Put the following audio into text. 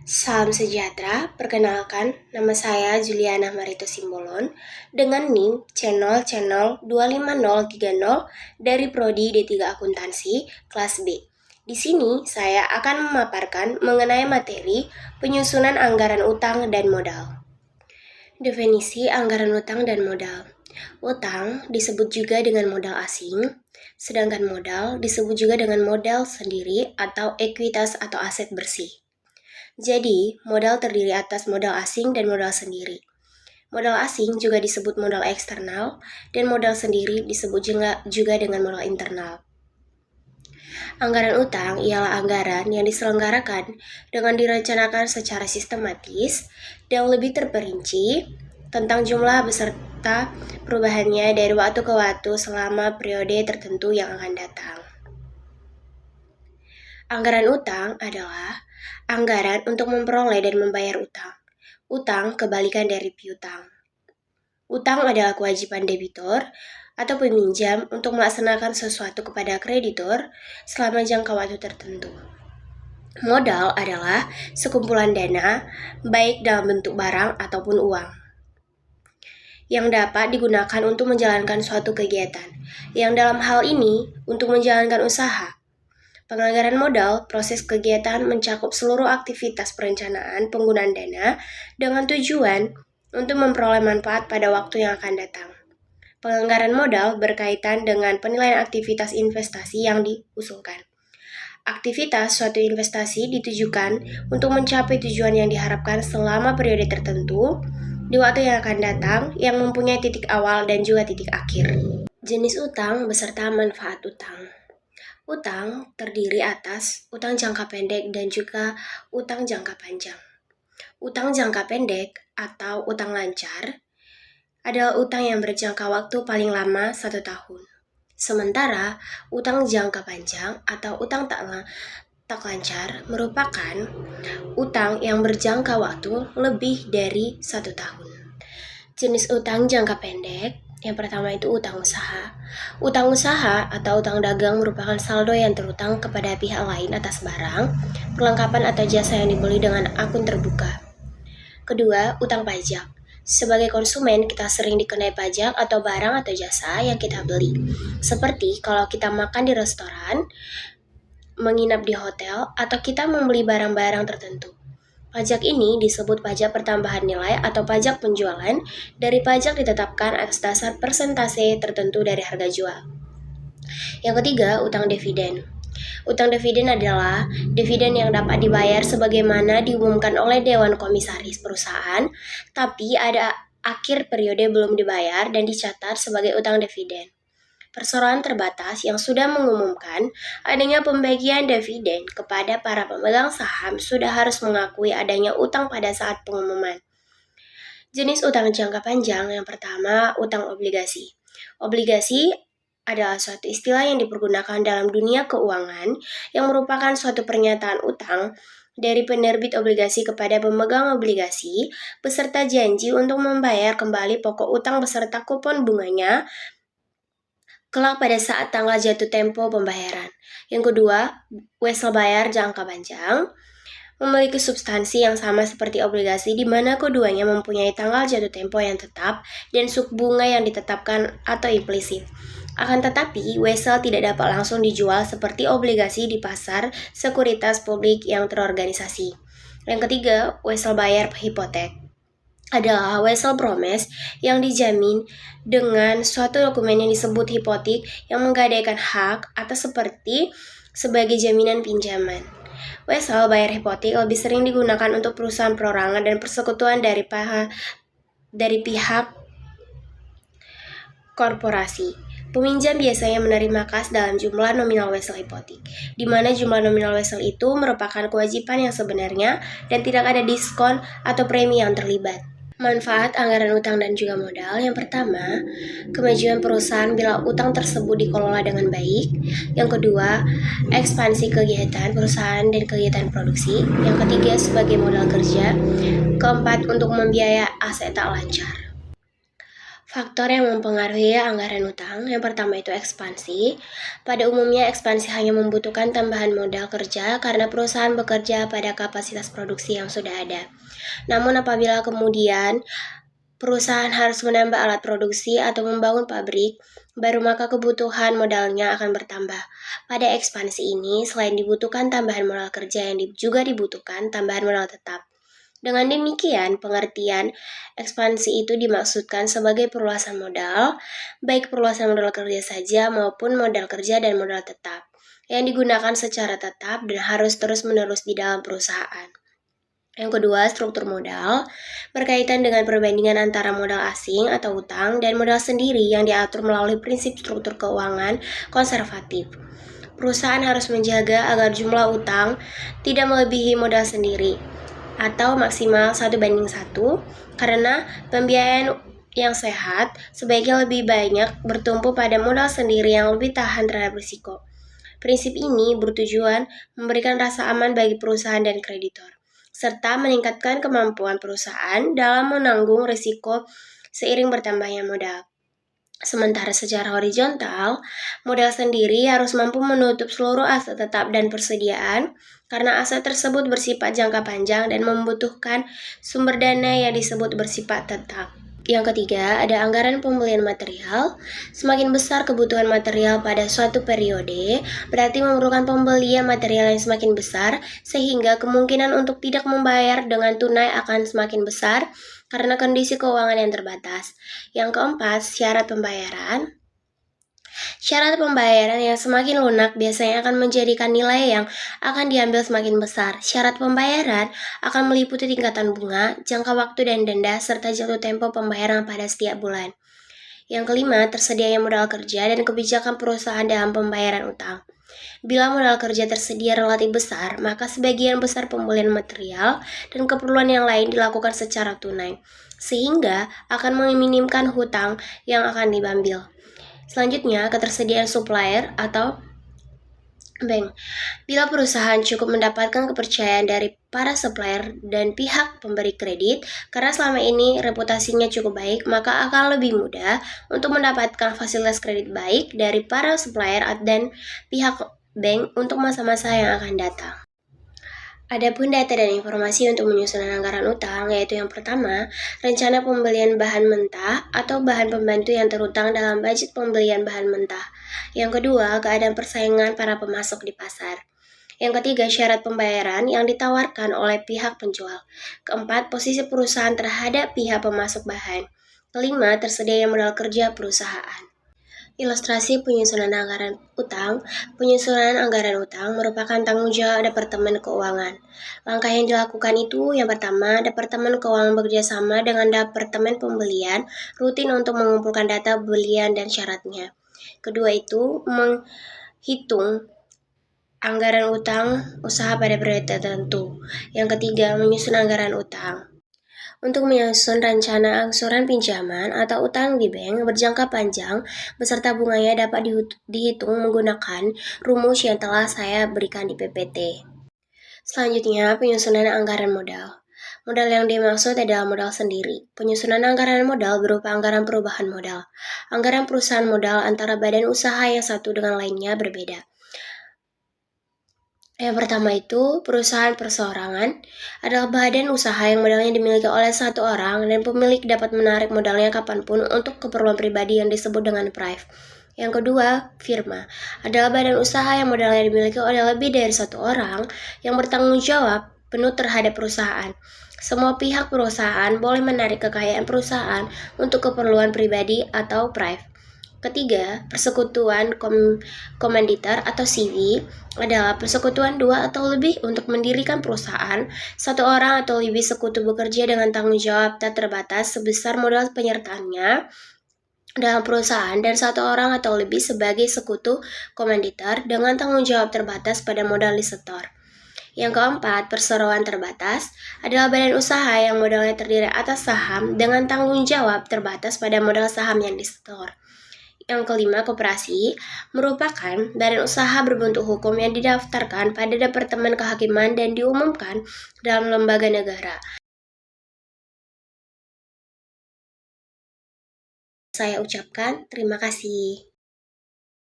Salam sejahtera, perkenalkan nama saya Juliana Marito Simbolon dengan NIM channel 25030 dari Prodi D3 Akuntansi kelas B. Di sini saya akan memaparkan mengenai materi penyusunan anggaran utang dan modal. Definisi anggaran utang dan modal. Utang disebut juga dengan modal asing, sedangkan modal disebut juga dengan modal sendiri atau ekuitas atau aset bersih. Jadi, modal terdiri atas modal asing dan modal sendiri. Modal asing juga disebut modal eksternal, dan modal sendiri disebut juga dengan modal internal. Anggaran utang ialah anggaran yang diselenggarakan dengan direncanakan secara sistematis dan lebih terperinci tentang jumlah beserta perubahannya dari waktu ke waktu selama periode tertentu yang akan datang. Anggaran utang adalah anggaran untuk memperoleh dan membayar utang. Utang kebalikan dari piutang. Utang adalah kewajiban debitur atau peminjam untuk melaksanakan sesuatu kepada kreditur selama jangka waktu tertentu. Modal adalah sekumpulan dana, baik dalam bentuk barang ataupun uang, yang dapat digunakan untuk menjalankan suatu kegiatan, yang dalam hal ini untuk menjalankan usaha. Penganggaran modal, proses kegiatan mencakup seluruh aktivitas perencanaan penggunaan dana dengan tujuan untuk memperoleh manfaat pada waktu yang akan datang. Penganggaran modal berkaitan dengan penilaian aktivitas investasi yang diusulkan. Aktivitas suatu investasi ditujukan untuk mencapai tujuan yang diharapkan selama periode tertentu di waktu yang akan datang yang mempunyai titik awal dan juga titik akhir. Jenis utang beserta manfaat utang. Utang terdiri atas utang jangka pendek dan juga utang jangka panjang. Utang jangka pendek atau utang lancar adalah utang yang berjangka waktu paling lama 1 tahun. Sementara utang jangka panjang atau utang tak lancar merupakan utang yang berjangka waktu lebih dari 1 tahun. Jenis utang jangka pendek. Yang pertama itu utang usaha. Utang usaha atau utang dagang merupakan saldo yang terutang kepada pihak lain atas barang, perlengkapan atau jasa yang dibeli dengan akun terbuka. Kedua, utang pajak. Sebagai konsumen, kita sering dikenai pajak atau barang atau jasa yang kita beli. Seperti kalau kita makan di restoran, menginap di hotel, atau kita membeli barang-barang tertentu. Pajak ini disebut pajak pertambahan nilai atau pajak penjualan dari pajak ditetapkan atas dasar persentase tertentu dari harga jual. Yang ketiga, utang dividen. Utang dividen adalah dividen yang dapat dibayar sebagaimana diumumkan oleh Dewan Komisaris perusahaan, tapi ada akhir periode belum dibayar dan dicatat sebagai utang dividen. Perseroan terbatas yang sudah mengumumkan adanya pembagian dividen kepada para pemegang saham sudah harus mengakui adanya utang pada saat pengumuman. Jenis utang jangka panjang yang pertama, utang obligasi. Obligasi adalah suatu istilah yang dipergunakan dalam dunia keuangan yang merupakan suatu pernyataan utang dari penerbit obligasi kepada pemegang obligasi beserta janji untuk membayar kembali pokok utang beserta kupon bunganya kelak pada saat tanggal jatuh tempo pembayaran. Yang kedua, wesel bayar jangka panjang memiliki substansi yang sama seperti obligasi di mana keduanya mempunyai tanggal jatuh tempo yang tetap dan suku bunga yang ditetapkan atau implisit. Akan tetapi, wesel tidak dapat langsung dijual seperti obligasi di pasar sekuritas publik yang terorganisasi. Yang ketiga, wesel bayar hipotek adalah wesel promise yang dijamin dengan suatu dokumen yang disebut hipotek yang menggadaikan hak atas sebagai jaminan pinjaman. Wesel bayar hipotek lebih sering digunakan untuk perusahaan perorangan dan persekutuan dari pihak korporasi. Peminjam biasanya menerima kas dalam jumlah nominal wesel hipotek, di mana jumlah nominal wesel itu merupakan kewajiban yang sebenarnya dan tidak ada diskon atau premi yang terlibat. Manfaat anggaran utang dan juga modal. Yang pertama, kemajuan perusahaan bila utang tersebut dikelola dengan baik. Yang kedua, ekspansi kegiatan perusahaan dan kegiatan produksi. Yang ketiga, sebagai modal kerja. Keempat, untuk membiayai aset tak lancar. Faktor yang mempengaruhi anggaran utang, yang pertama itu ekspansi. Pada umumnya ekspansi hanya membutuhkan tambahan modal kerja karena perusahaan bekerja pada kapasitas produksi yang sudah ada. Namun apabila kemudian perusahaan harus menambah alat produksi atau membangun pabrik, baru maka kebutuhan modalnya akan bertambah. Pada ekspansi ini, selain dibutuhkan tambahan modal kerja yang juga dibutuhkan tambahan modal tetap. Dengan demikian, pengertian ekspansi itu dimaksudkan sebagai perluasan modal, baik perluasan modal kerja saja maupun modal kerja dan modal tetap, yang digunakan secara tetap dan harus terus-menerus di dalam perusahaan. Yang kedua, struktur modal berkaitan dengan perbandingan antara modal asing atau utang dan modal sendiri yang diatur melalui prinsip struktur keuangan konservatif. Perusahaan harus menjaga agar jumlah utang tidak melebihi modal sendiri atau maksimal 1:1 karena pembiayaan yang sehat sebaiknya lebih banyak bertumpu pada modal sendiri yang lebih tahan terhadap risiko. Prinsip ini bertujuan memberikan rasa aman bagi perusahaan dan kreditor, serta meningkatkan kemampuan perusahaan dalam menanggung risiko seiring bertambahnya modal. Sementara secara horizontal, modal sendiri harus mampu menutup seluruh aset tetap dan persediaan karena aset tersebut bersifat jangka panjang dan membutuhkan sumber dana yang disebut bersifat tetap. Yang ketiga, ada anggaran pembelian material. Semakin besar kebutuhan material pada suatu periode, berarti memerlukan pembelian material yang semakin besar, sehingga kemungkinan untuk tidak membayar dengan tunai akan semakin besar karena kondisi keuangan yang terbatas. Yang keempat, syarat pembayaran. Syarat pembayaran yang semakin lunak biasanya akan menjadikan nilai yang akan diambil semakin besar. Syarat pembayaran akan meliputi tingkatan bunga, jangka waktu dan denda, serta jatuh tempo pembayaran pada setiap bulan. Yang kelima, tersedianya modal kerja dan kebijakan perusahaan dalam pembayaran utang. Bila modal kerja tersedia relatif besar, maka sebagian besar pembelian material dan keperluan yang lain dilakukan secara tunai, sehingga akan meminimkan hutang yang akan diambil. Selanjutnya, ketersediaan supplier atau bank. Bila perusahaan cukup mendapatkan kepercayaan dari para supplier dan pihak pemberi kredit, karena selama ini reputasinya cukup baik, maka akan lebih mudah untuk mendapatkan fasilitas kredit baik dari para supplier dan pihak bank untuk masa-masa yang akan datang. Adapun data dan informasi untuk menyusun anggaran utang, yaitu yang pertama, rencana pembelian bahan mentah atau bahan pembantu yang terutang dalam budget pembelian bahan mentah. Yang kedua, keadaan persaingan para pemasok di pasar. Yang ketiga, syarat pembayaran yang ditawarkan oleh pihak penjual. Keempat, posisi perusahaan terhadap pihak pemasok bahan. Kelima, tersedianya modal kerja perusahaan. Ilustrasi penyusunan anggaran utang. Penyusunan anggaran utang merupakan tanggung jawab Departemen Keuangan. Langkah yang dilakukan itu, yang pertama, Departemen Keuangan bekerjasama dengan Departemen Pembelian rutin untuk mengumpulkan data pembelian dan syaratnya. Kedua itu, menghitung anggaran utang usaha pada periode tertentu. Yang ketiga, menyusun anggaran utang. Untuk menyusun rencana angsuran pinjaman atau utang di bank berjangka panjang beserta bunganya dapat dihitung menggunakan rumus yang telah saya berikan di PPT. Selanjutnya, penyusunan anggaran modal. Modal yang dimaksud adalah modal sendiri. Penyusunan anggaran modal berupa anggaran perubahan modal. Anggaran perusahaan modal antara badan usaha yang satu dengan lainnya berbeda. Yang pertama itu, perusahaan perseorangan adalah badan usaha yang modalnya dimiliki oleh satu orang dan pemilik dapat menarik modalnya kapanpun untuk keperluan pribadi yang disebut dengan prive. Yang kedua, firma adalah badan usaha yang modalnya dimiliki oleh lebih dari satu orang yang bertanggung jawab penuh terhadap perusahaan. Semua pihak perusahaan boleh menarik kekayaan perusahaan untuk keperluan pribadi atau prive. Ketiga, persekutuan komanditer atau CV adalah persekutuan dua atau lebih untuk mendirikan perusahaan. Satu orang atau lebih sekutu bekerja dengan tanggung jawab tak terbatas sebesar modal penyertaannya dalam perusahaan dan satu orang atau lebih sebagai sekutu komanditer dengan tanggung jawab terbatas pada modal disetor. Yang keempat, perseroan terbatas adalah badan usaha yang modalnya terdiri atas saham dengan tanggung jawab terbatas pada modal saham yang disetor. Yang kelima, koperasi merupakan badan usaha berbentuk hukum yang didaftarkan pada Departemen Kehakiman dan diumumkan dalam lembaga negara. Saya ucapkan terima kasih.